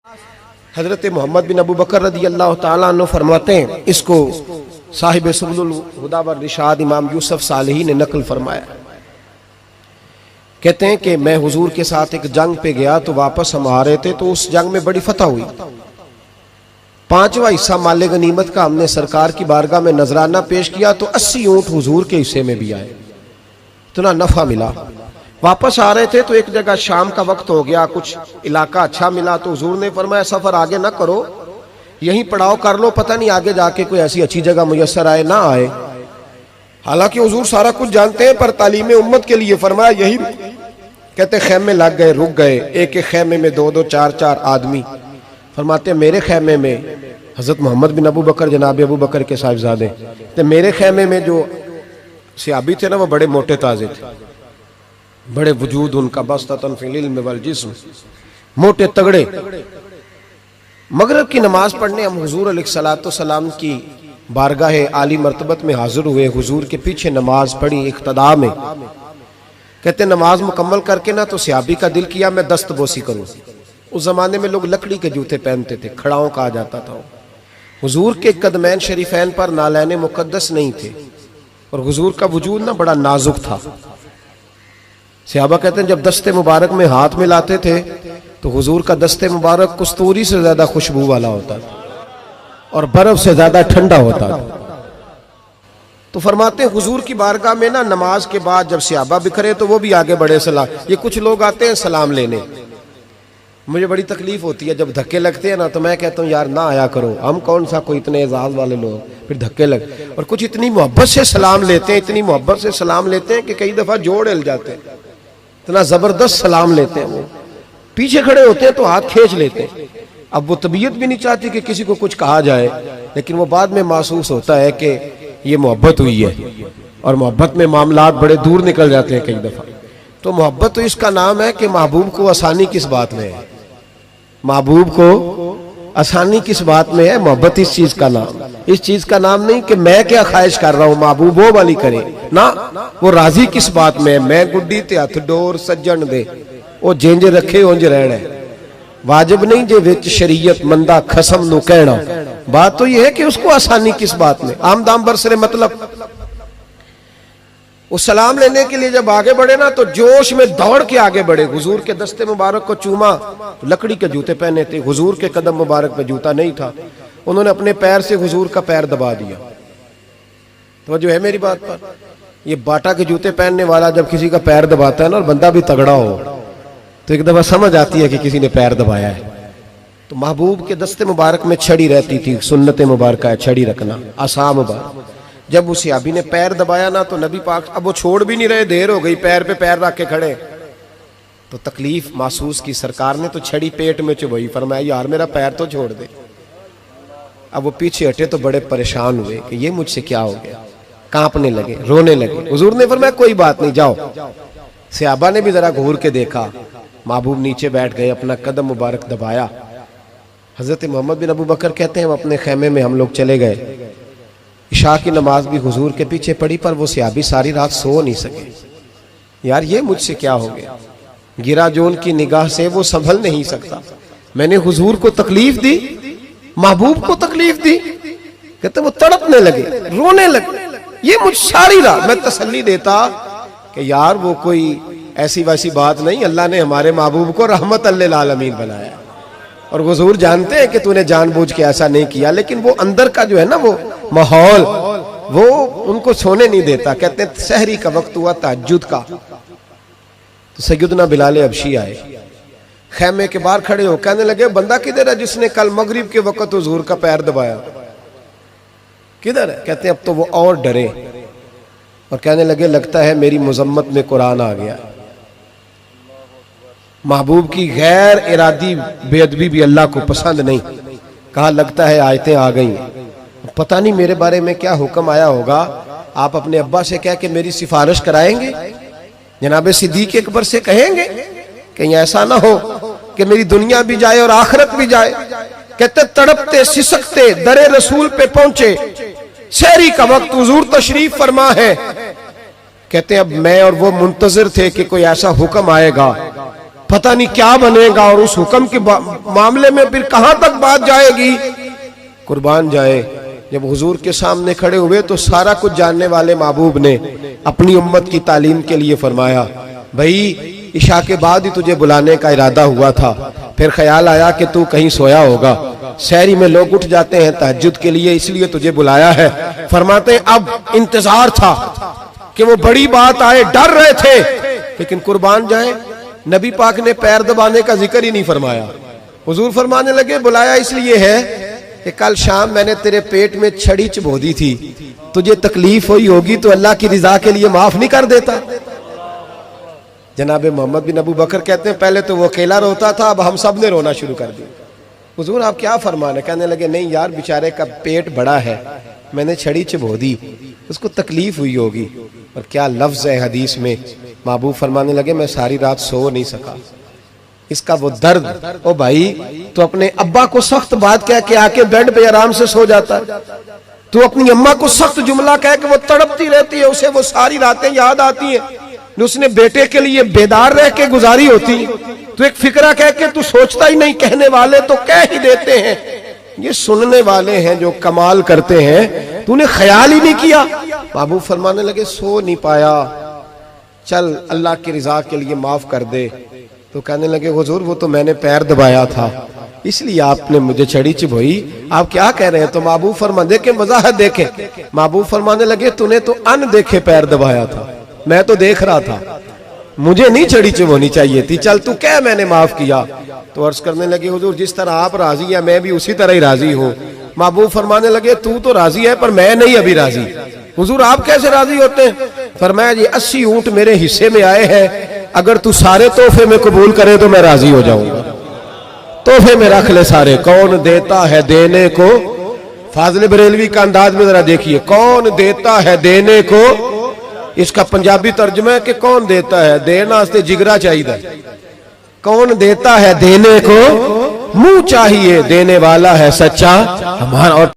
हजरत मोहम्मद बिन अबू बकर रदी अल्लाह ताला अन्हु फरमाते हैं, इसको साहिब सुबुल हुदा व रिशाद इमाम यूसुफ सालेही ने नकल फरमाया। कहते हैं कि मैं हुजूर के साथ एक जंग पे गया तो वापस हम आ रहे थे, तो उस जंग में बड़ी फतह हुई। 5वां हिस्सा माले गनीमत का हमने सरकार की बारगाह में नजराना पेश किया तो 80 ऊंट हुजूर के हिस्से में भी आए, इतना नफा मिला। वापस आ रहे थे तो एक जगह शाम का वक्त हो गया, कुछ इलाका अच्छा मिला तो हुजूर ने फरमाया सफर आगे ना करो, यहीं पड़ाव कर लो, पता नहीं आगे जाके कोई ऐसी अच्छी जगह मुयस्सर आए ना आए। हालांकि हुजूर सारा कुछ जानते हैं, पर तालीम उम्मत के लिए फरमाया यही। कहते खेमे लग गए, रुक गए। एक एक खेमे में 2-2 4-4 आदमी। फरमाते मेरे खेमे में हजरत मोहम्मद बिन अबू बकर जनाब अबू बकर के साहिबजादे, तो मेरे खेमे में जो सहाबी थे ना वो बड़े मोटे ताजे थे, बड़े वजूद उनका, बस्ततन फिल इल्म वल जिस्म, मोटे तगड़े। मगरिब की नमाज पढ़ने हम हुजूर अलैहिस्सलातु सलाम की बारगाह आली मर्तबत में हाजिर हुए। हुजूर के पीछे नमाज पढ़ी इक्तदा में। कहते नमाज मुकम्मल करके ना तो सहाबी का दिल किया मैं दस्तबोसी करूं। उस जमाने में लोग लकड़ी के जूते पहनते थे, खड़ाओं कहा जाता था। हुजूर के कदमैन शरीफैन पर नालैन मुकद्दस नहीं थे और हुजूर का वजूद ना बड़ा नाजुक था। सहाबा कहते हैं जब दस्ते मुबारक में हाथ मिलाते थे तो हुजूर का दस्ते मुबारक कस्तूरी से ज्यादा खुशबू वाला होता था और बर्फ से ज्यादा ठंडा होता था। तो फरमाते हैं हुजूर की बारगाह में ना नमाज के बाद जब सहाबा बिखरे तो वो भी आगे बढ़े सलाम। ये कुछ लोग आते हैं सलाम लेने, मुझे बड़ी तकलीफ होती है जब धक्के लगते हैं ना, तो मैं कहता हूँ यार ना आया करो, हम कौन सा कोई इतने एजाज वाले लोग, फिर धक्के लग। और कुछ इतनी मोहब्बत से सलाम लेते हैं, इतनी मोहब्बत से सलाम लेते हैं कि कई दफा जोड़ हिल जाते हैं, इतना जबरदस्त सलाम लेते हैं। वो पीछे खड़े होते हैं तो हाथ खींच लेते हैं। अब वो तबीयत भी नहीं चाहती कि किसी को कुछ कहा जाए, लेकिन वो बाद में महसूस होता है कि ये मोहब्बत हुई है और मोहब्बत में मामलात बड़े दूर निकल जाते हैं कई दफा। तो मोहब्बत तो इसका नाम है कि महबूब को आसानी किस बात में है, महबूब को आसानी किस बात में है। मोहब्बत इस चीज का नाम, इस चीज का नाम नहीं कि मैं क्या ख्वाहिश कर रहा हूं, महबूब वो वाली करे ना। वो राजी किस बात में है, मैं गुड्डी ते हथ डोर सज्जन दे, वो जिंज रखे उंज रहना है। वाजिब नहीं जे विच शरीयत मंदा खसम नु कहना। बात तो ये है कि उसको आसानी किस बात में, आम दाम बरसरे मतलब। वो सलाम लेने के लिए जब आगे बढ़े ना तो जोश में दौड़ के आगे बढ़े। हुजूर के दस्ते मुबारक को चूमा, लकड़ी के जूते पहने थे, हुजूर के कदम मुबारक पे जूता नहीं था। उन्होंने अपने पैर से हुजूर का पैर दबा दिया। तो जो है मेरी बात पर, ये बाटा के जूते पहनने वाला जब किसी का पैर दबाता है ना और बंदा भी तगड़ा हो तो एक दफा समझ आती है कि किसी ने पैर दबाया है। तो महबूब के दस्ते मुबारक में छड़ी रहती थी, सुन्नत मुबारक है छड़ी रखना, आसा मुबारक। जब उस सहाबी ने पैर दबाया ना तो नबी पाक, अब वो छोड़ भी नहीं रहे, देर हो गई, पैर पे पैर रख के खड़े, तो तकलीफ महसूस की। सरकार ने तो छड़ी पेट में चुभई, फरमाया यार मेरा पैर तो छोड़ दे। अब वो पीछे हटे तो बड़े परेशान हुए कि ये मुझसे क्या हो गया, कांपने लगे, रोने लगे। हुजूर ने फरमाया कोई बात नहीं, जाओ। सहाबा ने भी जरा घूर के देखा, महबूब नीचे बैठ गए, अपना कदम मुबारक दबाया। हजरत मोहम्मद बिन अबू बकर कहते हैं हम अपने खेमे में हम लोग चले गए। इशा की नमाज भी हुजूर के पीछे पड़ी, पर वो सहाबी सारी रात सो नहीं सके। यार ये मुझसे क्या हो गया, गिरा जो उनकी निगाह से वो संभल नहीं सकता। मैंने हुजूर को तकलीफ दी, महबूब को तकलीफ दी। कहते वो तड़पने लगे, रोने लगे। ये मुझ सारी रात मैं तसल्ली देता कि यार वो कोई ऐसी वैसी बात नहीं, अल्लाह ने हमारे महबूब को रहमत लिल आलमीन बनाया और हुजूर जानते हैं कि तूने जानबूझ के ऐसा नहीं किया। लेकिन वो अंदर का जो है ना वो माहौल, वो उनको सोने नहीं देता। कहते हैं सहरी का वक्त हुआ तहज्जुद का, तो सैयदना बिलाल हबशी आए, खेमे के बाहर खड़े हो, कहने लगे बंदा किधर है जिसने कल मगरिब के वक्त हुजूर का पैर दबाया, किधर है? कहते हैं अब तो वो और डरे और कहने लगे लगता है मेरी मुजम्मत में कुरान आ गया। महबूब की गैर इरादी बेअदबी भी अल्लाह को पसंद नहीं। कहा लगता है आयतें आ गई, पता नहीं मेरे बारे में क्या हुक्म आया होगा। आप अपने अब्बा से कह के मेरी सिफारिश कराएंगे, जनाब सिद्दीक अकबर से कहेंगे, कहीं ऐसा ना हो कि मेरी दुनिया भी जाए और आखिरत भी जाए। कहते तड़पते सिसकते दरे रसूल पे पहुंचे, सहरी का वक्त, हुजूर तशरीफ फरमा है। कहते अब मैं और वो मुंतजिर थे कि कोई ऐसा हुक्म आएगा। पता नहीं क्या बनेगा और उस हुक्म के मामले में फिर कहां तक बात जाएगी। कुर्बान जाए, जब हुजूर के सामने खड़े हुए तो सारा कुछ जानने वाले महबूब ने अपनी उम्मत की तालीम के लिए फरमाया, भाई इशा के बाद ही तुझे बुलाने का इरादा हुआ था, फिर ख्याल आया कि तू कहीं सोया होगा, शहरी में लोग उठ जाते हैं तहज्जुद के लिए, इसलिए तुझे बुलाया है। फरमाते हैं अब इंतजार था कि वो बड़ी बात आए, डर रहे थे, लेकिन कुर्बान जाए नबी पाक ने पैर दबाने का जिक्र ही नहीं फरमाया। हुजूर फरमाने लगे बुलाया इसलिए है कि कल शाम मैंने तेरे पेट में छड़ी चबो दी थी, तुझे तकलीफ हुई होगी तो अल्लाह की रिजा के लिए माफ नहीं कर देता। जनाब मोहम्मद बिन अबू बकर कहते हैं पहले तो वो अकेला रोता था, अब हम सब ने रोना शुरू कर दिया। हुजूर आप क्या फरमाने? कहने लगे नहीं यार, बेचारे का पेट बड़ा है, मैंने छड़ी चबो दी, उसको तकलीफ हुई होगी। और क्या लफ्ज है हदीस में, महबूब फरमाने लगे मैं सारी रात सो नहीं सका, इसका वो दर्द। ओ भाई तो अपने अब्बा को सख्त बात कह के आके बेड पे आराम से सो जाता है, तू अपनी अम्मा को सख्त जुमला कह के वो तड़पती रहती है, उसे वो सारी रातें याद आती हैं जो उसने बेटे के लिए बेदार रह के गुजारी होती है, तो एक फिक्रा कह के तू सोचता ही नहीं, कहने वाले तो कह ही देते हैं, ये सुनने वाले हैं जो कमाल करते हैं, तूने ख्याल ही नहीं किया। महबूब फरमाने लगे सो नहीं पाया, चल अल्लाह की रजा के लिए माफ कर दे। तो कहने लगे हुजूर वो तो मैंने पैर दबाया था इसलिए आपने मुझे छड़ी चबोई, आप क्या कह रहे हैं? तो महबूब फरमा देखे वजाहत देखे, महबूब फरमाने लगे तूने तो अन देखे पैर दबाया था, मैं तो देख रहा था, मुझे नहीं छड़ी चबोनी चाहिए थी, चल तू क्या मैंने माफ किया। तो अर्ज करने लगे हुजूर जिस तरह आप राजी है मैं भी उसी तरह ही राजी हूँ। महबूब फरमाने लगे तू तो राजी है पर मैं नहीं अभी राजी। हुजूर आप कैसे राजी होते हैं? फरमाया जी 80 ऊंट मेरे हिस्से में आए हैं, अगर तू सारे तोहफे में कबूल करे तो मैं राजी हो जाऊंगा, तोहफे में रख ले सारे। कौन देता है देने को, फाजिल बरेलवी का अंदाज में जरा देखिए, कौन देता है देने को, इसका पंजाबी तर्जुमा है कि कौन देता है, देना वास्ते जिगरा चाहिए, कौन देता है देने को, मुंह चाहिए, देने वाला है सच्चा हमारा। और